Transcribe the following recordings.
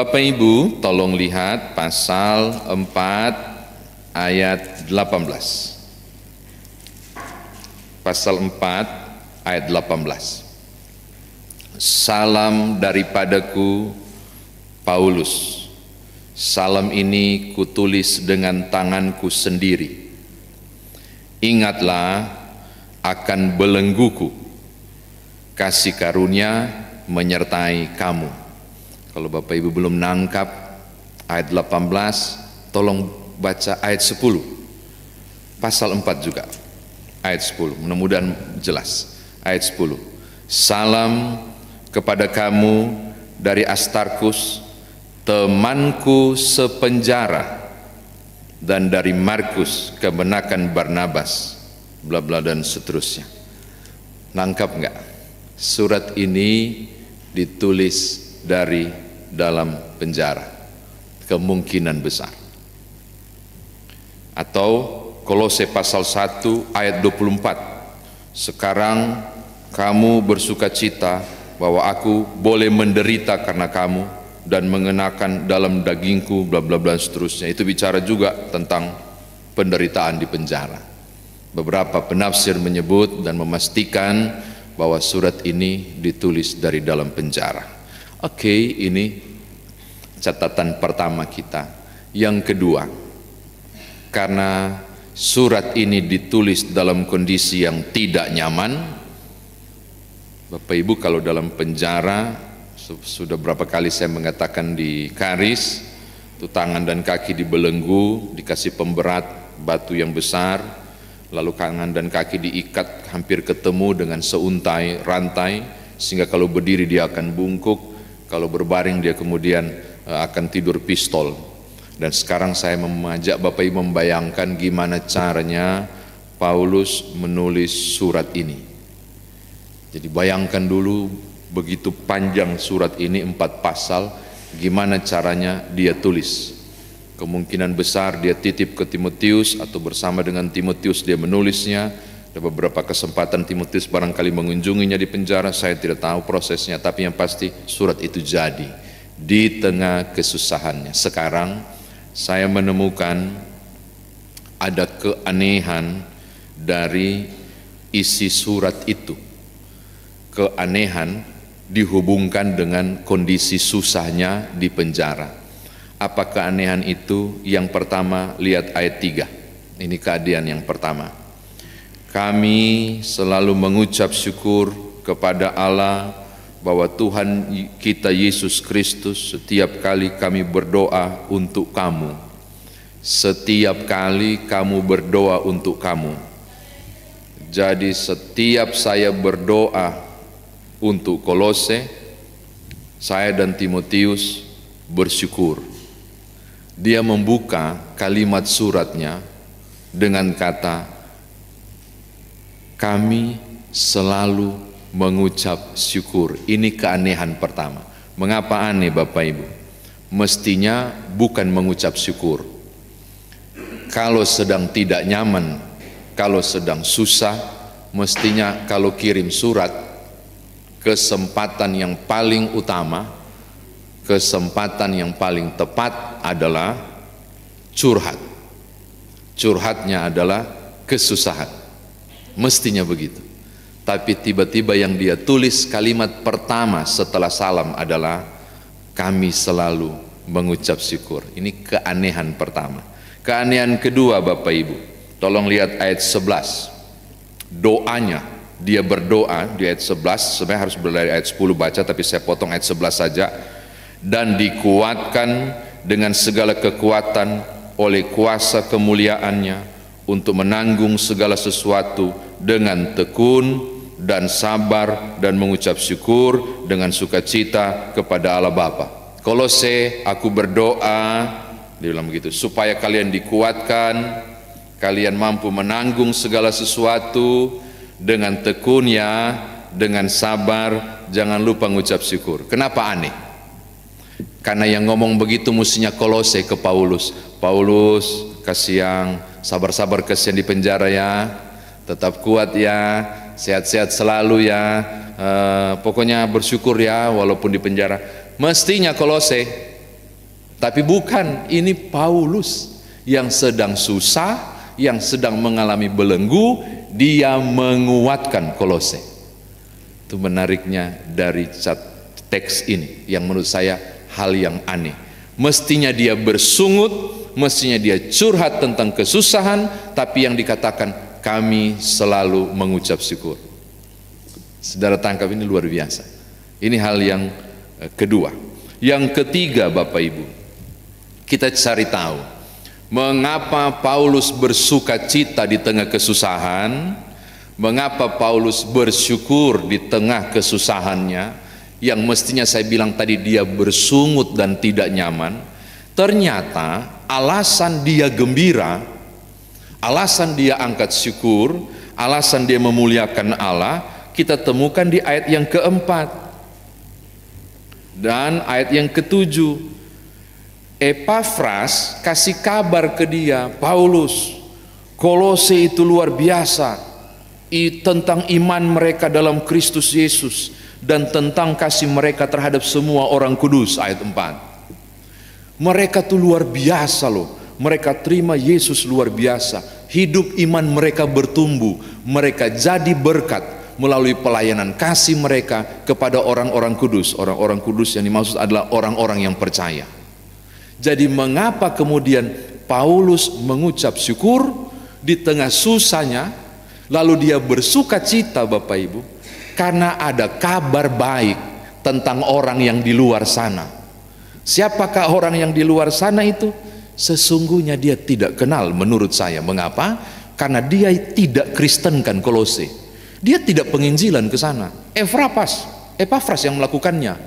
Bapak Ibu, tolong lihat pasal 4 ayat 18. Pasal 4 ayat 18. Salam daripadaku, Paulus. Salam ini kutulis dengan tanganku sendiri. Ingatlah akan belengguku. Kasih karunia menyertai kamu. Kalau Bapak Ibu belum nangkap ayat 18, tolong baca ayat 10. Pasal 4 juga. Ayat 10, mudah-mudahan jelas. Ayat 10. Salam kepada kamu dari Astarkus, temanku sepenjara, dan dari Markus, kebenakan Barnabas, bla bla dan seterusnya. Nangkap enggak? Surat ini ditulis dari dalam penjara, kemungkinan besar. Atau Kolose pasal 1 ayat 24. Sekarang kamu bersukacita bahwa aku boleh menderita karena kamu dan mengenakan dalam dagingku bla bla bla seterusnya. Itu bicara juga tentang penderitaan di penjara. Beberapa penafsir menyebut dan memastikan bahwa surat ini ditulis dari dalam penjara. Oke, ini catatan pertama kita. Yang kedua, karena surat ini ditulis dalam kondisi yang tidak nyaman, Bapak Ibu kalau dalam penjara, sudah berapa kali saya mengatakan di Karis, itu tangan dan kaki dibelenggu, dikasih pemberat batu yang besar, lalu tangan dan kaki diikat hampir ketemu dengan seuntai rantai, sehingga kalau berdiri dia akan bungkuk, kalau berbaring dia kemudian akan tidur pistol. Dan sekarang saya mengajak Bapak Ibu membayangkan gimana caranya Paulus menulis surat ini. Jadi bayangkan dulu begitu panjang surat ini, 4 pasal, gimana caranya dia tulis. Kemungkinan besar dia titip ke Timotius atau bersama dengan Timotius dia menulisnya. Ada beberapa kesempatan Timotius barangkali mengunjunginya di penjara, saya tidak tahu prosesnya, tapi yang pasti surat itu jadi di tengah kesusahannya. Sekarang saya menemukan ada keanehan dari isi surat itu. Keanehan dihubungkan dengan kondisi susahnya di penjara. Apa keanehan itu? Yang pertama, lihat ayat 3. Ini keadaan yang pertama. Kami selalu mengucap syukur kepada Allah bahwa Tuhan kita Yesus Kristus setiap kali kami berdoa untuk kamu. Setiap kali kamu berdoa untuk kamu. Jadi setiap saya berdoa untuk Kolose, saya dan Timotius bersyukur. Dia membuka kalimat suratnya dengan kata, kami selalu mengucap syukur. Ini keanehan pertama. Mengapa aneh Bapak Ibu? Mestinya bukan mengucap syukur. Kalau sedang tidak nyaman, kalau sedang susah, mestinya kalau kirim surat, kesempatan yang paling utama, kesempatan yang paling tepat adalah curhat. Curhatnya adalah kesusahan. Mestinya begitu. Tapi tiba-tiba yang dia tulis kalimat pertama setelah salam adalah kami selalu mengucap syukur. Ini keanehan pertama. Keanehan kedua Bapak Ibu, tolong lihat ayat 11. Doanya, dia berdoa di ayat 11, sebenarnya harus dari ayat 10 baca, tapi saya potong ayat 11 saja. Dan dikuatkan dengan segala kekuatan oleh kuasa kemuliaannya untuk menanggung segala sesuatu dengan tekun dan sabar dan mengucap syukur dengan sukacita kepada Allah Bapa. Kolose, aku berdoa, dia bilang begitu, supaya kalian dikuatkan, kalian mampu menanggung segala sesuatu dengan tekun ya, dengan sabar, jangan lupa mengucap syukur. Kenapa aneh? Karena yang ngomong begitu mestinya Kolose ke Paulus. Paulus, kasihan, sabar-sabar kasihan di penjara ya, tetap kuat ya, sehat-sehat selalu ya, pokoknya bersyukur ya walaupun di penjara. Mestinya Kolose Tapi bukan, ini Paulus yang sedang susah, yang sedang mengalami belenggu, dia menguatkan Kolose. Itu menariknya dari teks ini yang menurut saya hal yang aneh. Mestinya dia bersungut, mestinya dia curhat tentang kesusahan, tapi yang dikatakan kami selalu mengucap syukur. Saudara tangkap, ini luar biasa. Ini hal yang kedua. Yang ketiga, Bapak Ibu, kita cari tahu mengapa Paulus bersuka cita di tengah kesusahan, mengapa Paulus bersyukur di tengah kesusahannya, yang mestinya saya bilang tadi dia bersungut dan tidak nyaman. Ternyata alasan dia gembira, alasan dia angkat syukur, alasan dia memuliakan Allah, kita temukan di ayat yang keempat dan ayat yang ketujuh. Epafras kasih kabar ke dia, Paulus, Kolose itu luar biasa tentang iman mereka dalam Kristus Yesus dan tentang kasih mereka terhadap semua orang kudus. Ayat 4, mereka tuh luar biasa loh, mereka terima Yesus luar biasa, hidup iman mereka bertumbuh, mereka jadi berkat melalui pelayanan kasih mereka kepada orang-orang kudus. Orang-orang kudus yang dimaksud adalah orang-orang yang percaya. Jadi mengapa kemudian Paulus mengucap syukur di tengah susahnya, lalu dia bersuka cita, Bapak Ibu? Karena ada kabar baik tentang orang yang di luar sana. Siapakah orang yang di luar sana itu? Sesungguhnya dia tidak kenal menurut saya. Mengapa? Karena dia tidak kristenkan Kolose. Dia tidak penginjilan ke sana. Epafras yang melakukannya.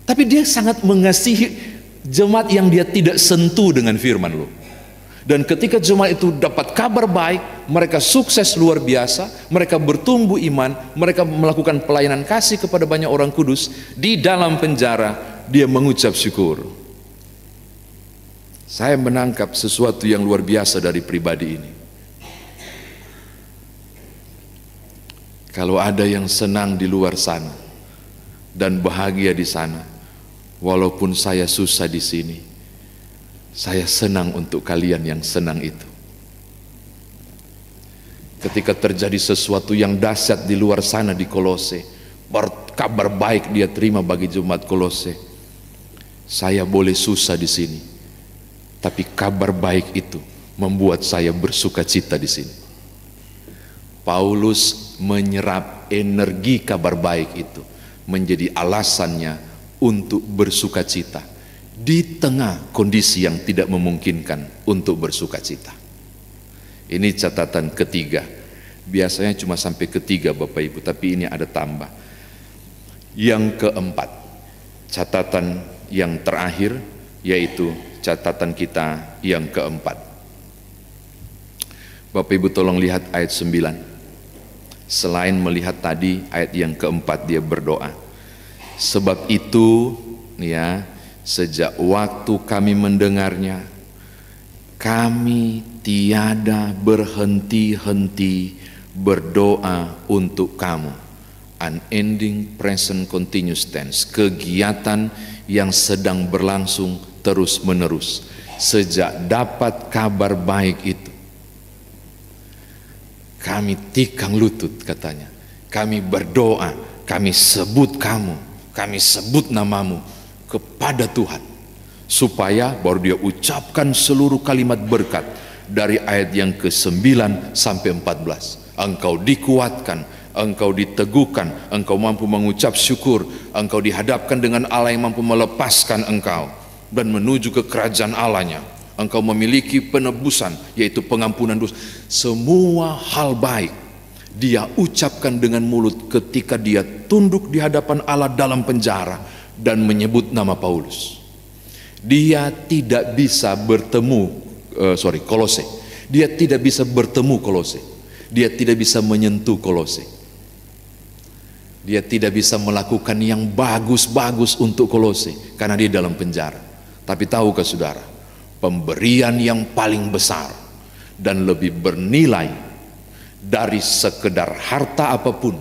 Tapi dia sangat mengasihi jemaat yang dia tidak sentuh dengan firman loh. Dan ketika jemaat itu dapat kabar baik, mereka sukses luar biasa, mereka bertumbuh iman, mereka melakukan pelayanan kasih kepada banyak orang kudus. Di dalam penjara dia mengucap syukur. Saya menangkap sesuatu yang luar biasa dari pribadi ini. Kalau ada yang senang di luar sana dan bahagia di sana, walaupun saya susah di sini, saya senang untuk kalian yang senang itu. Ketika terjadi sesuatu yang dahsyat di luar sana di Kolose, kabar baik dia terima bagi jemaat Kolose, saya boleh susah di sini, tapi kabar baik itu membuat saya bersuka cita di sini. Paulus menyerap energi kabar baik itu menjadi alasannya untuk bersuka cita di tengah kondisi yang tidak memungkinkan untuk bersuka cita. Ini catatan ketiga. Biasanya cuma sampai ketiga, Bapak Ibu, tapi ini ada tambah. Yang keempat, catatan yang terakhir, yaitu catatan kita yang keempat. Bapak Ibu tolong lihat ayat 9. Selain melihat tadi ayat yang keempat, dia berdoa. Sebab itu ya, sejak waktu kami mendengarnya, kami tiada berhenti-henti berdoa untuk kamu. Unending present continuous tense, kegiatan yang sedang berlangsung terus menerus sejak dapat kabar baik itu. Kami tikang lutut, katanya, kami berdoa, kami sebut kamu, kami sebut namamu kepada Tuhan, supaya baru dia ucapkan seluruh kalimat berkat dari ayat yang ke-9 sampai 14. Engkau dikuatkan, engkau diteguhkan, engkau mampu mengucap syukur, engkau dihadapkan dengan Allah yang mampu melepaskan engkau dan menuju ke kerajaan Allahnya. Engkau memiliki penebusan, yaitu pengampunan dosa. Semua hal baik dia ucapkan dengan mulut ketika dia tunduk di hadapan Allah dalam penjara dan menyebut nama Paulus. Dia tidak bisa bertemu Kolose. Dia tidak bisa bertemu Kolose. Dia tidak bisa menyentuh Kolose. Dia tidak bisa melakukan yang bagus-bagus untuk Kolose karena dia dalam penjara. Tapi tahukah saudara, pemberian yang paling besar dan lebih bernilai dari sekedar harta apapun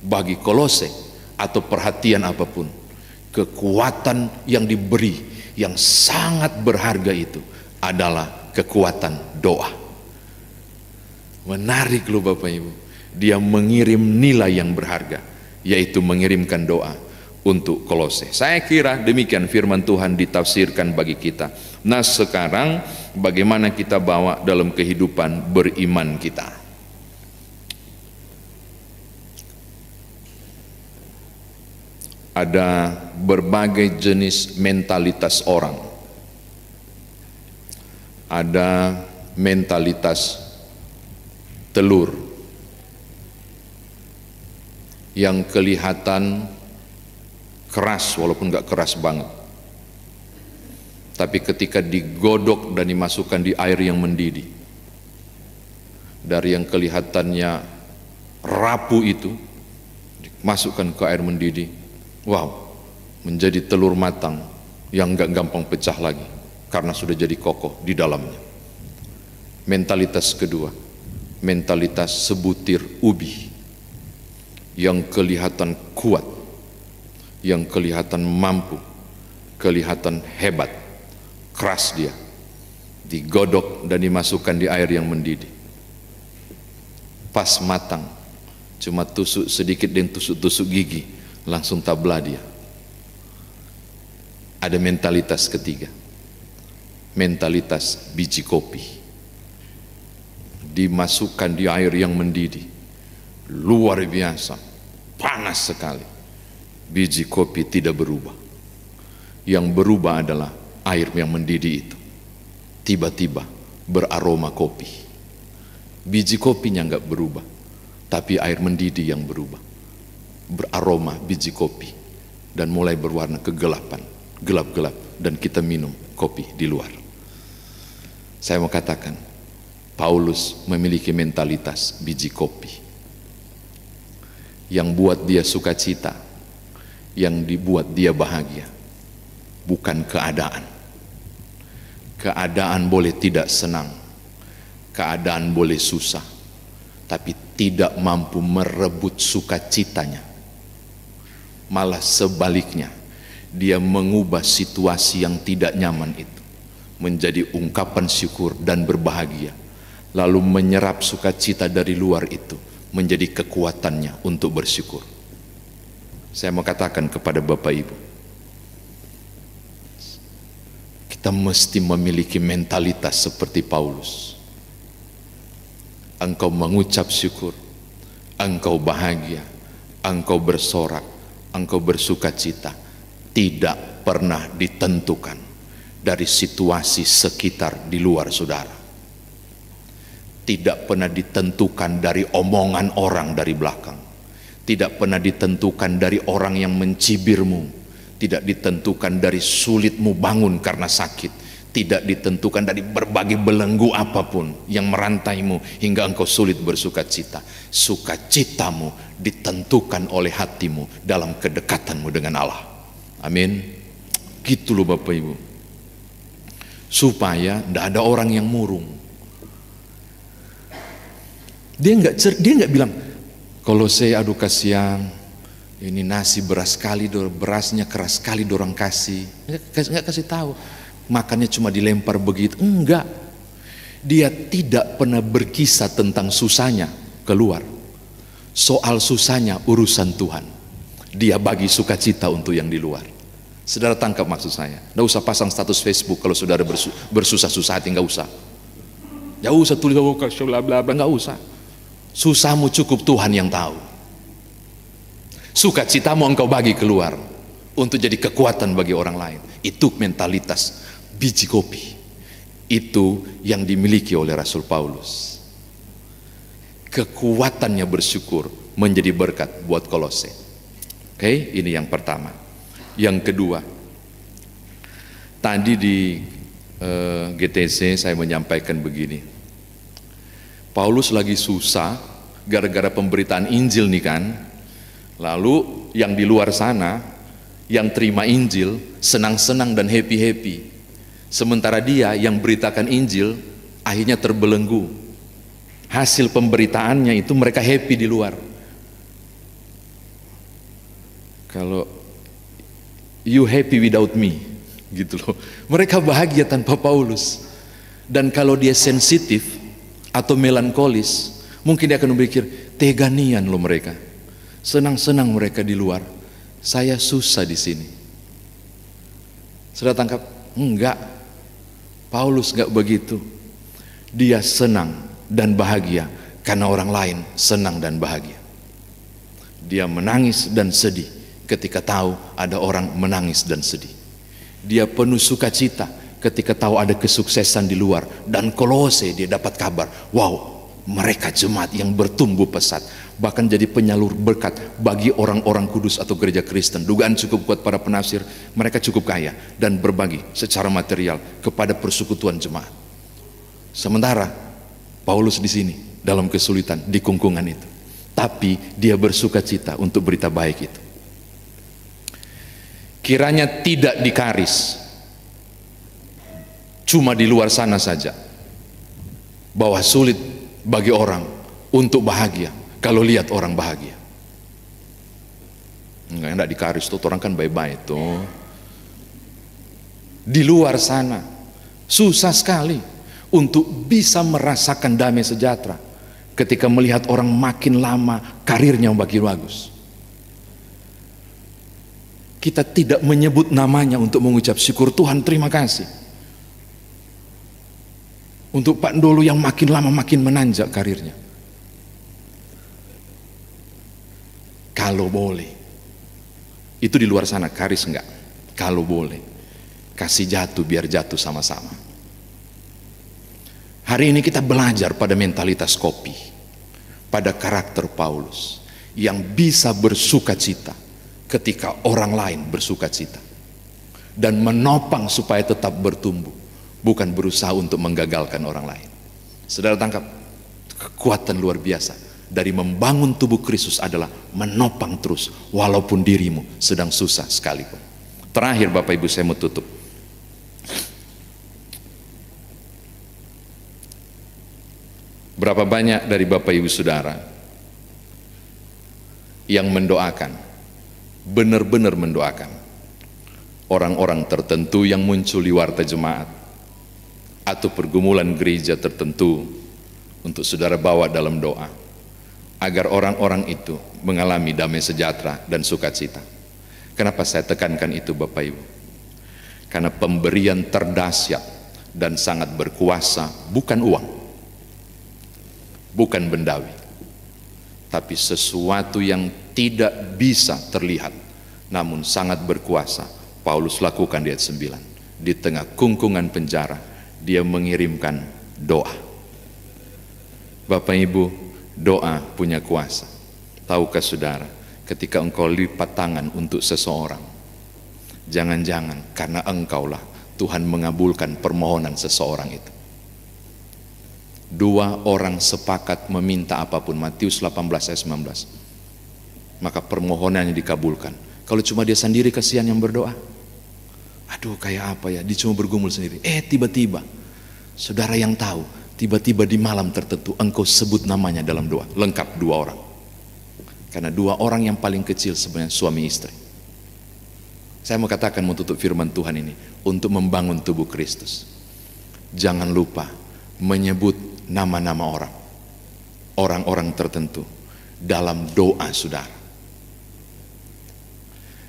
bagi Kolose atau perhatian apapun, kekuatan yang diberi yang sangat berharga itu adalah kekuatan doa. Menarik loh Bapak Ibu, dia mengirim nilai yang berharga, yaitu mengirimkan doa untuk Kolose. Saya kira demikian firman Tuhan ditafsirkan bagi kita. Nah sekarang bagaimana kita bawa dalam kehidupan beriman kita? Ada berbagai jenis mentalitas orang. Ada mentalitas telur yang kelihatan keras walaupun nggak keras banget, tapi ketika digodok dan dimasukkan di air yang mendidih, dari yang kelihatannya rapuh itu dimasukkan ke air mendidih, wow, menjadi telur matang yang nggak gampang pecah lagi karena sudah jadi kokoh di dalamnya. Mentalitas kedua, mentalitas sebutir ubi yang kelihatan kuat, yang kelihatan mampu, kelihatan hebat, keras dia, digodok dan dimasukkan di air yang mendidih. Pas matang, cuma tusuk sedikit dengan tusuk-tusuk gigi, langsung tablah dia. Ada mentalitas ketiga, mentalitas biji kopi, dimasukkan di air yang mendidih, luar biasa, panas sekali. Biji kopi tidak berubah. Yang berubah adalah air yang mendidih itu. Tiba-tiba beraroma kopi. Biji kopinya enggak berubah, tapi air mendidih yang berubah. Beraroma biji kopi dan mulai berwarna kegelapan, gelap-gelap, dan kita minum kopi di luar. Saya mau katakan, Paulus memiliki mentalitas biji kopi yang buat dia sukacita, yang dibuat dia bahagia, bukan keadaan. Keadaan boleh tidak senang, keadaan boleh susah, tapi tidak mampu merebut sukacitanya. Malah sebaliknya, dia mengubah situasi yang tidak nyaman itu menjadi ungkapan syukur dan berbahagia, lalu menyerap sukacita dari luar itu menjadi kekuatannya untuk bersyukur. Saya mau katakan kepada Bapak Ibu, kita mesti memiliki mentalitas seperti Paulus. Engkau mengucap syukur, engkau bahagia, engkau bersorak, engkau bersukacita, tidak pernah ditentukan dari situasi sekitar di luar saudara. Tidak pernah ditentukan dari omongan orang dari belakang. Tidak pernah ditentukan dari orang yang mencibirmu, tidak ditentukan dari sulitmu bangun karena sakit, tidak ditentukan dari berbagai belenggu apapun yang merantaimu hingga engkau sulit bersukacita. Sukacitamu ditentukan oleh hatimu dalam kedekatanmu dengan Allah. Amin. Gitu loh Bapak Ibu, supaya tidak ada orang yang murung. Dia nggak bilang, kalau saya aduh kasihan, ini nasi beras sekali, berasnya keras sekali dorang kasih. Nggak kasih tahu, makannya cuma dilempar begitu. Enggak, dia tidak pernah berkisah tentang susahnya keluar. Soal susahnya urusan Tuhan, dia bagi sukacita untuk yang di luar. Saudara tangkap maksud saya? Nggak usah pasang status Facebook kalau saudara bersusah-susah hati, nggak usah. Nggak usah tulis bla bla bla, nggak usah. Susahmu cukup Tuhan yang tahu. Sukacitamu engkau bagi keluar untuk jadi kekuatan bagi orang lain. Itu mentalitas biji kopi. Itu yang dimiliki oleh Rasul Paulus. Kekuatannya bersyukur menjadi berkat buat Kolose. Oke, ini yang pertama. Yang kedua, tadi di GTC saya menyampaikan begini. Paulus lagi susah gara-gara pemberitaan Injil nih kan. Lalu yang di luar sana yang terima Injil senang-senang dan happy-happy. Sementara dia yang beritakan Injil akhirnya terbelenggu. Hasil pemberitaannya itu mereka happy di luar. Kalau you happy without me, gitu loh. Mereka bahagia tanpa Paulus. Dan kalau dia sensitif atau melankolis, mungkin dia akan berpikir, teganian loh mereka, senang-senang mereka di luar, saya susah di sini. Sudah tangkap? Enggak, Paulus enggak begitu. Dia senang dan bahagia karena orang lain senang dan bahagia. Dia menangis dan sedih ketika tahu ada orang menangis dan sedih. Dia penuh sukacita ketika tahu ada kesuksesan di luar. Dan Kolose dia dapat kabar, wow, mereka jemaat yang bertumbuh pesat, bahkan jadi penyalur berkat bagi orang-orang kudus atau gereja Kristen. Dugaan cukup kuat para penafsir, mereka cukup kaya dan berbagi secara material kepada persekutuan jemaat. Sementara Paulus di sini dalam kesulitan di kungkungan itu, tapi dia bersukacita untuk berita baik itu. Kiranya tidak dikaris cuma di luar sana saja bahwa sulit bagi orang untuk bahagia kalau lihat orang bahagia. Enggak dikaris tuh, orang kan baik-baik tuh. Di luar sana susah sekali untuk bisa merasakan damai sejahtera ketika melihat orang makin lama karirnya makin bagus. Kita tidak menyebut namanya untuk mengucap syukur, Tuhan terima kasih untuk Pak Ndolo yang makin lama makin menanjak karirnya. Kalau boleh, itu di luar sana karis enggak? Kalau boleh, kasih jatuh biar jatuh sama-sama. Hari ini kita belajar pada mentalitas kopi, pada karakter Paulus yang bisa bersukacita ketika orang lain bersukacita dan menopang supaya tetap bertumbuh, bukan berusaha untuk menggagalkan orang lain. Saudara tangkap kekuatan luar biasa dari membangun tubuh Kristus adalah menopang terus walaupun dirimu sedang susah sekalipun. Terakhir Bapak Ibu, saya mau tutup. Berapa banyak dari Bapak Ibu Saudara yang mendoakan, benar-benar mendoakan orang-orang tertentu yang muncul di warta jemaat atau pergumulan gereja tertentu untuk saudara bawa dalam doa agar orang-orang itu mengalami damai sejahtera dan sukacita. Kenapa saya tekankan itu Bapak Ibu? Karena pemberian terdahsyat dan sangat berkuasa bukan uang, bukan bendawi, tapi sesuatu yang tidak bisa terlihat namun sangat berkuasa. Paulus lakukan di ayat 9. Di tengah kungkungan penjara dia mengirimkan doa. Bapak Ibu, doa punya kuasa. Tahukah saudara, ketika engkau lipat tangan untuk seseorang, jangan-jangan karena engkaulah Tuhan mengabulkan permohonan seseorang itu. Dua orang sepakat meminta apapun, Matius 18 ayat 19, maka permohonannya dikabulkan. Kalau cuma dia sendiri, kasihan yang berdoa. Aduh kayak apa ya, dia cuma bergumul sendiri. Tiba-tiba saudara yang tahu, tiba-tiba di malam tertentu engkau sebut namanya dalam doa. Lengkap dua orang. Karena dua orang yang paling kecil sebenarnya suami istri. Saya mau katakan, mau tutup firman Tuhan ini untuk membangun tubuh Kristus. Jangan lupa menyebut nama-nama orang-orang tertentu dalam doa saudara.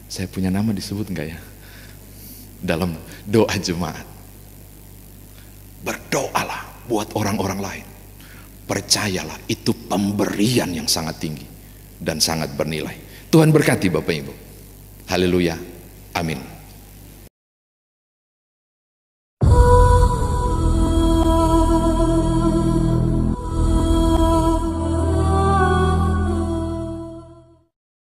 Saya punya nama disebut enggak ya? Dalam doa jemaat. Berdoalah buat orang-orang lain. Percayalah, itu pemberian yang sangat tinggi dan sangat bernilai. Tuhan berkati Bapak Ibu. Haleluya. Amin.